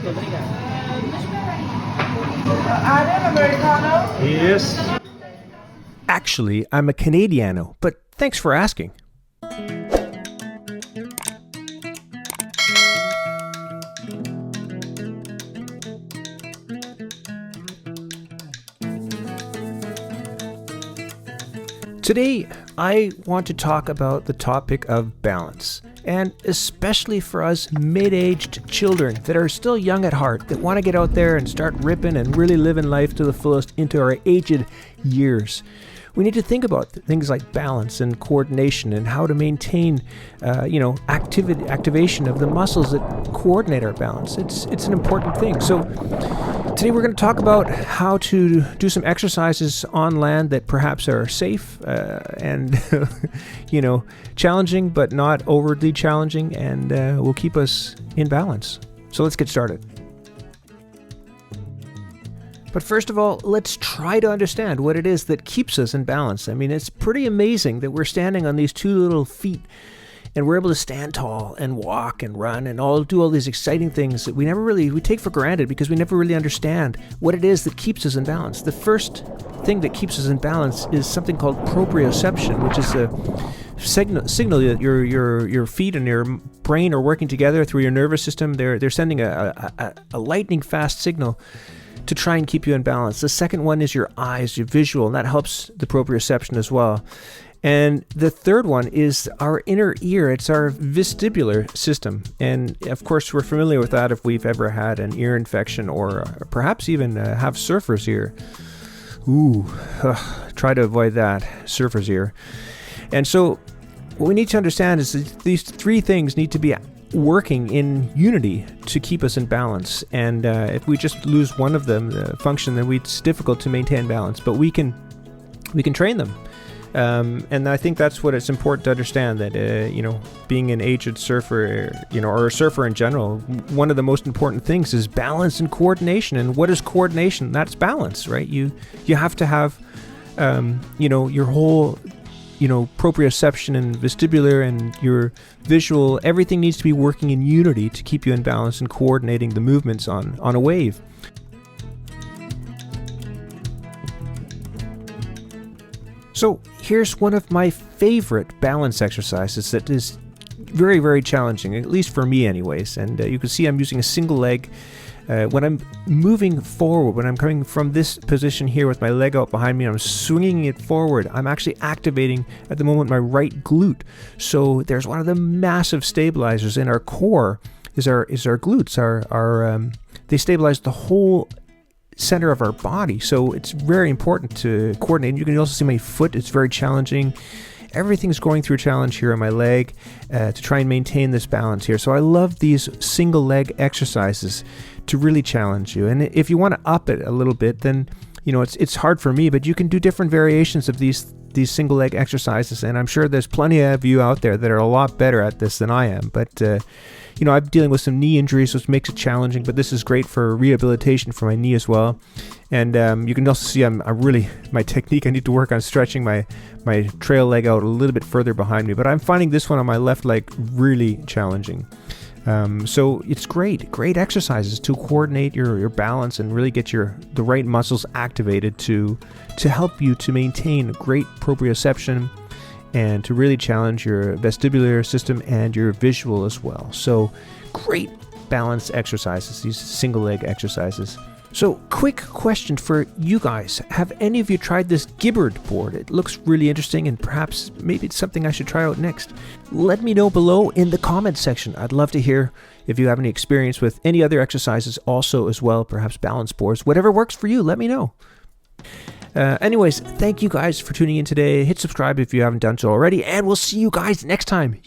Add an Americano? Yes. Actually, I'm a Canadiano, but thanks for asking. Today, I want to talk about the topic of balance, and especially for us mid-aged children that are still young at heart, that want to get out there and start ripping and really living life to the fullest into our aged years. We need to think about things like balance and coordination and how to maintain, activation of the muscles that coordinate our balance. It's an important thing. So today we're going to talk about how to do some exercises on land that perhaps are safe and, challenging, but not overly challenging, and will keep us in balance. So let's get started. But first of all, let's try to understand what it is that keeps us in balance. I mean, it's pretty amazing that we're standing on these two little feet and we're able to stand tall and walk and run and do all these exciting things that we take for granted because we never really understand what it is that keeps us in balance. The first thing that keeps us in balance is something called proprioception, which is a signal that your feet and your brain are working together through your nervous system. They're sending a lightning fast signal to try and keep you in balance. The second one is your eyes, your visual, and that helps the proprioception as well. And the third one is our inner ear. It's our vestibular system. And of course, we're familiar with that if we've ever had an ear infection or perhaps even have surfer's ear. Try to avoid that, surfer's ear. And so what we need to understand is that these three things need to be working in unity to keep us in balance, and if we just lose one of them, the function, then it's difficult to maintain balance. But we can train them, and I think that's what it's important to understand, that being an aged surfer, or a surfer in general, one of the most important things is balance and coordination. And what is coordination? That's balance, right? You have to have your whole proprioception and vestibular and your visual, everything needs to be working in unity to keep you in balance and coordinating the movements on a wave. So here's one of my favorite balance exercises that is very, very challenging, at least for me anyways. And you can see I'm using a single leg. When I'm moving forward, when I'm coming from this position here with my leg out behind me, I'm swinging it forward. I'm actually activating at the moment my right glute. So there's one of the massive stabilizers in our core is our glutes. They stabilize the whole center of our body. So it's very important to coordinate. You can also see my foot. It's very challenging. Everything's going through a challenge here on my leg to try and maintain this balance here. So I love these single leg exercises to really challenge you. And if you want to up it a little bit, then it's hard for me, but you can do different variations of these single leg exercises. And I'm sure there's plenty of you out there that are a lot better at this than I am. But I'm dealing with some knee injuries, which makes it challenging, but this is great for rehabilitation for my knee as well. And you can also see my technique, I need to work on stretching my trail leg out a little bit further behind me, but I'm finding this one on my left leg really challenging. So it's great exercises to coordinate your balance and really get the right muscles activated to help you to maintain great proprioception and to really challenge your vestibular system and your visual as well. So great balance exercises, these single leg exercises. So quick question for you guys. Have any of you tried this Gibbard board? It looks really interesting and perhaps maybe it's something I should try out next. Let me know below in the comments section. I'd love to hear if you have any experience with any other exercises also as well, perhaps balance boards. Whatever works for you, let me know. Anyways, thank you guys for tuning in today. Hit subscribe if you haven't done so already, and we'll see you guys next time.